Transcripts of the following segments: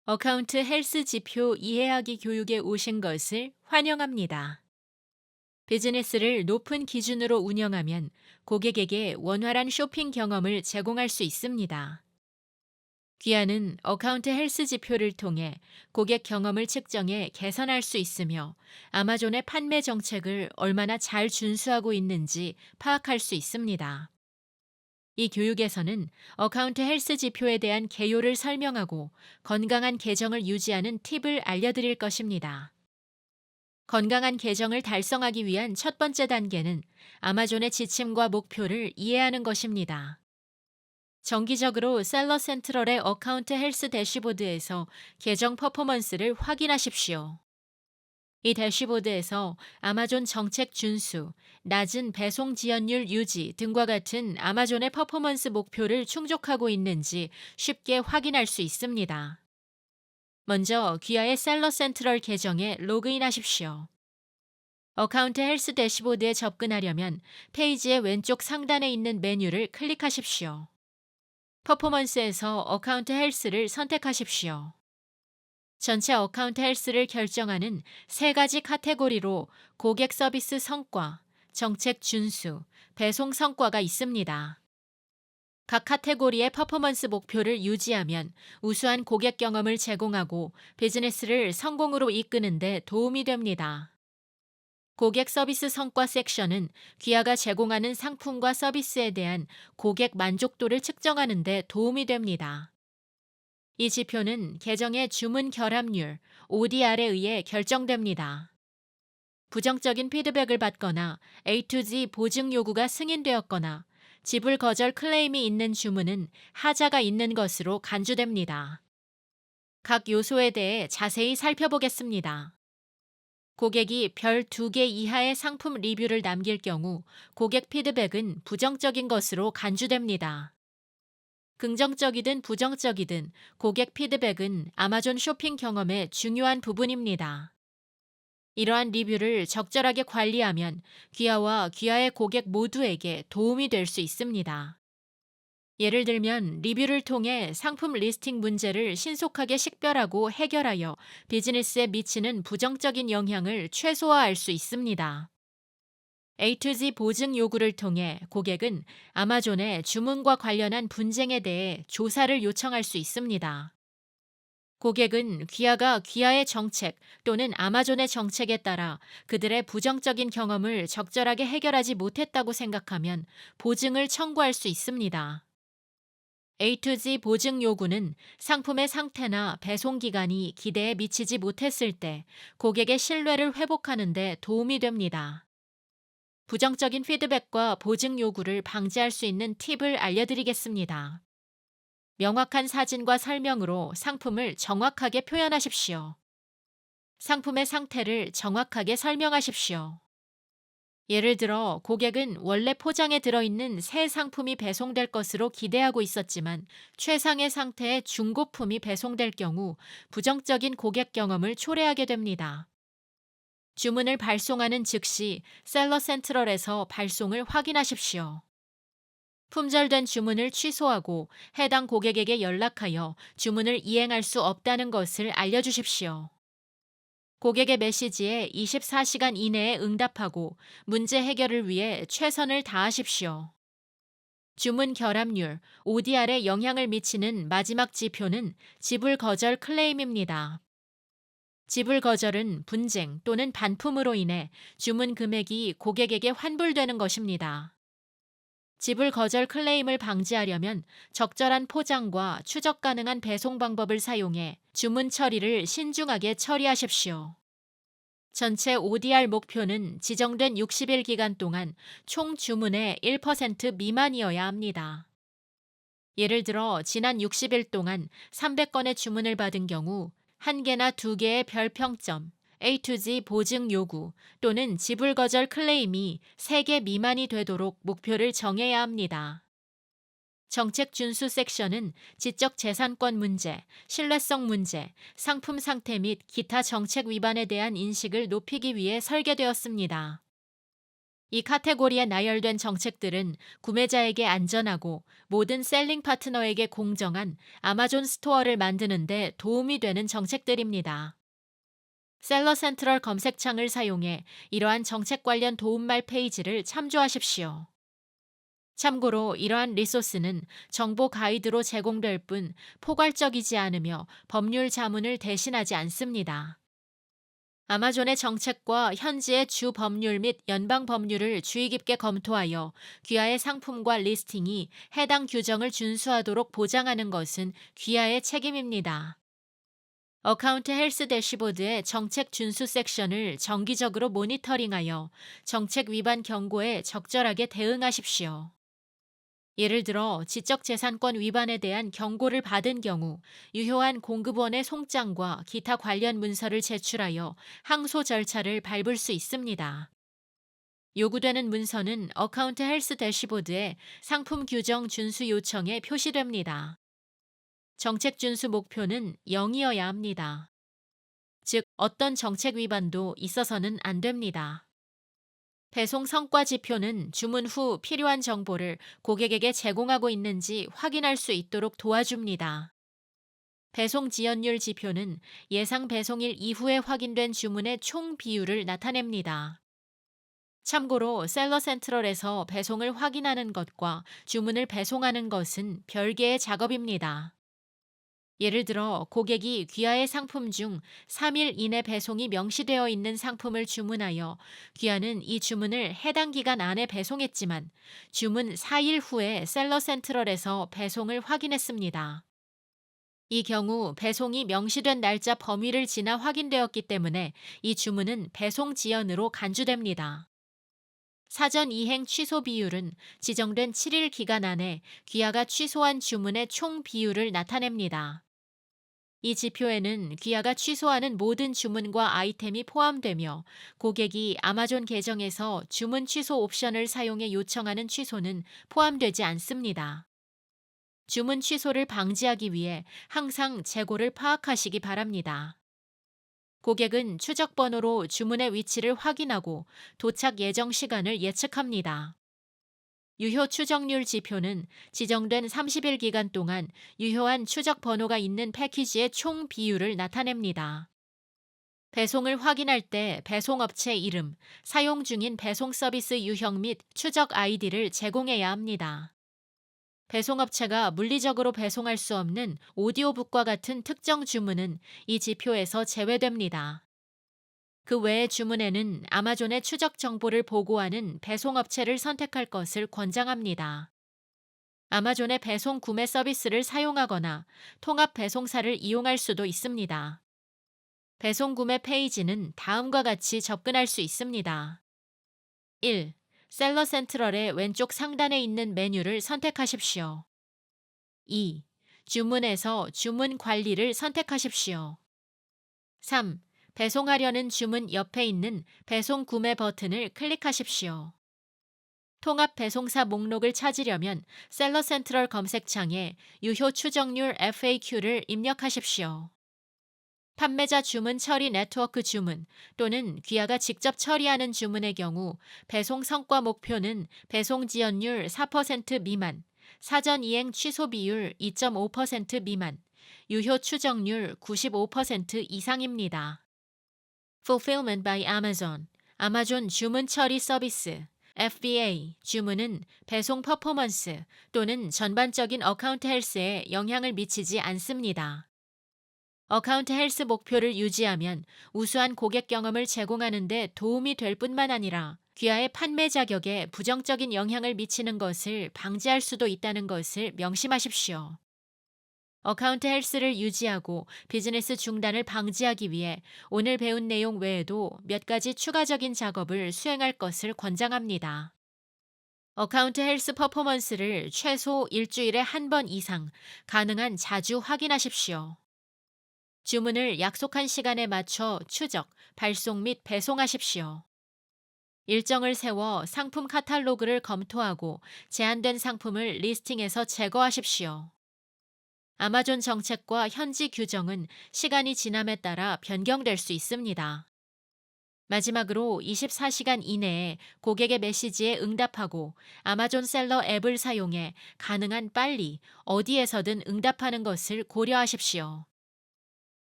어카운트 헬스 지표 이해하기 교육에 오신 것을 환영합니다. 비즈니스를 높은 기준으로 운영하면 고객에게 원활한 쇼핑 경험을 제공할 수 있습니다. 귀하는 어카운트 헬스 지표를 통해 고객 경험을 측정해 개선할 수 있으며 아마존의 판매 정책을 얼마나 잘 준수하고 있는지 파악할 수 있습니다. 이 교육에서는 어카운트 헬스 지표에 대한 개요를 설명하고 건강한 계정을 유지하는 팁을 알려드릴 것입니다. 건강한 계정을 달성하기 위한 첫 번째 단계는 아마존의 지침과 목표를 이해하는 것입니다. 정기적으로 셀러 센트럴의 어카운트 헬스 대시보드에서 계정 퍼포먼스를 확인하십시오. 이 대시보드에서 아마존 정책 준수, 낮은 배송 지연율 유지 등과 같은 아마존의 퍼포먼스 목표를 충족하고 있는지 쉽게 확인할 수 있습니다. 먼저 귀하의 셀러 센트럴 계정에 로그인하십시오. 어카운트 헬스 대시보드에 접근하려면 페이지의 왼쪽 상단에 있는 메뉴를 클릭하십시오. 퍼포먼스에서 어카운트 헬스를 선택하십시오. 전체 어카운트 헬스를 결정하는 세 가지 카테고리로 고객 서비스 성과, 정책 준수, 배송 성과가 있습니다. 각 카테고리의 퍼포먼스 목표를 유지하면 우수한 고객 경험을 제공하고 비즈니스를 성공으로 이끄는 데 도움이 됩니다. 고객 서비스 성과 섹션은 귀하가 제공하는 상품과 서비스에 대한 고객 만족도를 측정하는 데 도움이 됩니다. 이 지표는 계정의 주문 결합률, ODR에 의해 결정됩니다. 부정적인 피드백을 받거나 A2G 보증 요구가 승인되었거나 지불 거절 클레임이 있는 주문은 하자가 있는 것으로 간주됩니다. 각 요소에 대해 자세히 살펴보겠습니다. 고객이 별 2개 이하의 상품 리뷰를 남길 경우 고객 피드백은 부정적인 것으로 간주됩니다. 긍정적이든 부정적이든 고객 피드백은 아마존 쇼핑 경험의 중요한 부분입니다. 이러한 리뷰를 적절하게 관리하면 귀하와 귀하의 고객 모두에게 도움이 될 수 있습니다. 예를 들면 리뷰를 통해 상품 리스팅 문제를 신속하게 식별하고 해결하여 비즈니스에 미치는 부정적인 영향을 최소화할 수 있습니다. A2G 보증 요구를 통해 고객은 아마존의 주문과 관련한 분쟁에 대해 조사를 요청할 수 있습니다. 고객은 귀하의 정책 또는 아마존의 정책에 따라 그들의 부정적인 경험을 적절하게 해결하지 못했다고 생각하면 보증을 청구할 수 있습니다. A2G 보증 요구는 상품의 상태나 배송 기간이 기대에 미치지 못했을 때 고객의 신뢰를 회복하는 데 도움이 됩니다. 부정적인 피드백과 보증 요구를 방지할 수 있는 팁을 알려드리겠습니다. 명확한 사진과 설명으로 상품을 정확하게 표현하십시오. 상품의 상태를 정확하게 설명하십시오. 예를 들어 고객은 원래 포장에 들어있는 새 상품이 배송될 것으로 기대하고 있었지만 최상의 상태의 중고품이 배송될 경우 부정적인 고객 경험을 초래하게 됩니다. 주문을 발송하는 즉시 셀러 센트럴에서 발송을 확인하십시오. 품절된 주문을 취소하고 해당 고객에게 연락하여 주문을 이행할 수 없다는 것을 알려주십시오. 고객의 메시지에 24시간 이내에 응답하고 문제 해결을 위해 최선을 다하십시오. 주문 결합률, ODR에 영향을 미치는 마지막 지표는 지불 거절 클레임입니다. 지불 거절은 분쟁 또는 반품으로 인해 주문 금액이 고객에게 환불되는 것입니다. 지불 거절 클레임을 방지하려면 적절한 포장과 추적 가능한 배송 방법을 사용해 주문 처리를 신중하게 처리하십시오. 전체 ODR 목표는 지정된 60일 기간 동안 총 주문의 1% 미만이어야 합니다. 예를 들어 지난 60일 동안 300건의 주문을 받은 경우 1개나 2개의 별평점, A2G 보증 요구 또는 지불 거절 클레임이 3개 미만이 되도록 목표를 정해야 합니다. 정책 준수 섹션은 지적 재산권 문제, 신뢰성 문제, 상품 상태 및 기타 정책 위반에 대한 인식을 높이기 위해 설계되었습니다. 이 카테고리에 나열된 정책들은 구매자에게 안전하고 모든 셀링 파트너에게 공정한 아마존 스토어를 만드는 데 도움이 되는 정책들입니다. 셀러 센트럴 검색창을 사용해 이러한 정책 관련 도움말 페이지를 참조하십시오. 참고로 이러한 리소스는 정보 가이드로 제공될 뿐 포괄적이지 않으며 법률 자문을 대신하지 않습니다. 아마존의 정책과 현지의 주 법률 및 연방 법률을 주의 깊게 검토하여 귀하의 상품과 리스팅이 해당 규정을 준수하도록 보장하는 것은 귀하의 책임입니다. 어카운트 헬스 대시보드의 정책 준수 섹션을 정기적으로 모니터링하여 정책 위반 경고에 적절하게 대응하십시오. 예를 들어 지적재산권 위반에 대한 경고를 받은 경우 유효한 공급원의 송장과 기타 관련 문서를 제출하여 항소 절차를 밟을 수 있습니다. 요구되는 문서는 어카운트 헬스 대시보드에 상품 규정 준수 요청에 표시됩니다. 정책 준수 목표는 0이어야 합니다. 즉, 어떤 정책 위반도 있어서는 안 됩니다. 배송 성과 지표는 주문 후 필요한 정보를 고객에게 제공하고 있는지 확인할 수 있도록 도와줍니다. 배송 지연율 지표는 예상 배송일 이후에 확인된 주문의 총 비율을 나타냅니다. 참고로 셀러 센트럴에서 배송을 확인하는 것과 주문을 배송하는 것은 별개의 작업입니다. 예를 들어 고객이 귀하의 상품 중 3일 이내 배송이 명시되어 있는 상품을 주문하여 귀하는 이 주문을 해당 기간 안에 배송했지만 주문 4일 후에 셀러 센트럴에서 배송을 확인했습니다. 이 경우 배송이 명시된 날짜 범위를 지나 확인되었기 때문에 이 주문은 배송 지연으로 간주됩니다. 사전 이행 취소 비율은 지정된 7일 기간 안에 귀하가 취소한 주문의 총 비율을 나타냅니다. 이 지표에는 귀하가 취소하는 모든 주문과 아이템이 포함되며 고객이 아마존 계정에서 주문 취소 옵션을 사용해 요청하는 취소는 포함되지 않습니다. 주문 취소를 방지하기 위해 항상 재고를 파악하시기 바랍니다. 고객은 추적 번호로 주문의 위치를 확인하고 도착 예정 시간을 예측합니다. 유효 추적률 지표는 지정된 30일 기간 동안 유효한 추적 번호가 있는 패키지의 총 비율을 나타냅니다. 배송을 확인할 때 배송업체 이름, 사용 중인 배송 서비스 유형 및 추적 아이디를 제공해야 합니다. 배송업체가 물리적으로 배송할 수 없는 오디오북과 같은 특정 주문은 이 지표에서 제외됩니다. 그 외의 주문에는 아마존의 추적 정보를 보고하는 배송업체를 선택할 것을 권장합니다. 아마존의 배송 구매 서비스를 사용하거나 통합 배송사를 이용할 수도 있습니다. 배송 구매 페이지는 다음과 같이 접근할 수 있습니다. 1. 셀러 센트럴의 왼쪽 상단에 있는 메뉴를 선택하십시오. 2. 주문에서 주문 관리를 선택하십시오. 3. 배송하려는 주문 옆에 있는 배송 구매 버튼을 클릭하십시오. 통합 배송사 목록을 찾으려면 셀러 센트럴 검색창에 유효 추정률 FAQ를 입력하십시오. 판매자 주문 처리 네트워크 주문 또는 귀하가 직접 처리하는 주문의 경우 배송 성과 목표는 배송 지연율 4% 미만, 사전 이행 취소 비율 2.5% 미만, 유효 추정률 95% 이상입니다. Fulfillment by Amazon, 아마존 주문 처리 서비스, FBA, 주문은 배송 퍼포먼스 또는 전반적인 어카운트 헬스에 영향을 미치지 않습니다. 어카운트 헬스 목표를 유지하면 우수한 고객 경험을 제공하는 데 도움이 될 뿐만 아니라 귀하의 판매 자격에 부정적인 영향을 미치는 것을 방지할 수도 있다는 것을 명심하십시오. 어카운트 헬스를 유지하고 비즈니스 중단을 방지하기 위해 오늘 배운 내용 외에도 몇 가지 추가적인 작업을 수행할 것을 권장합니다. 어카운트 헬스 퍼포먼스를 최소 일주일에 한 번 이상, 가능한 자주 확인하십시오. 주문을 약속한 시간에 맞춰 추적, 발송 및 배송하십시오. 일정을 세워 상품 카탈로그를 검토하고 제한된 상품을 리스팅에서 제거하십시오. 아마존 정책과 현지 규정은 시간이 지남에 따라 변경될 수 있습니다. 마지막으로 24시간 이내에 고객의 메시지에 응답하고 아마존 셀러 앱을 사용해 가능한 빨리 어디에서든 응답하는 것을 고려하십시오.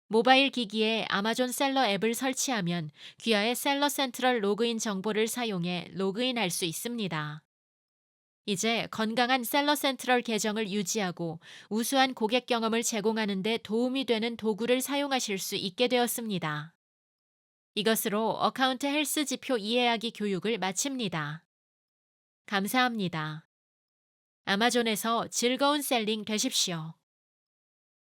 모바일 기기에 아마존 셀러 앱을 설치하면 귀하의 셀러 센트럴 로그인 정보를 사용해 로그인할 수 있습니다. 이제 건강한 셀러 센트럴 계정을 유지하고 우수한 고객 경험을 제공하는 데 도움이 되는 도구를 사용하실 수 있게 되었습니다. 이것으로 어카운트 헬스 지표 이해하기 교육을 마칩니다. 감사합니다. 아마존에서 즐거운 셀링 되십시오.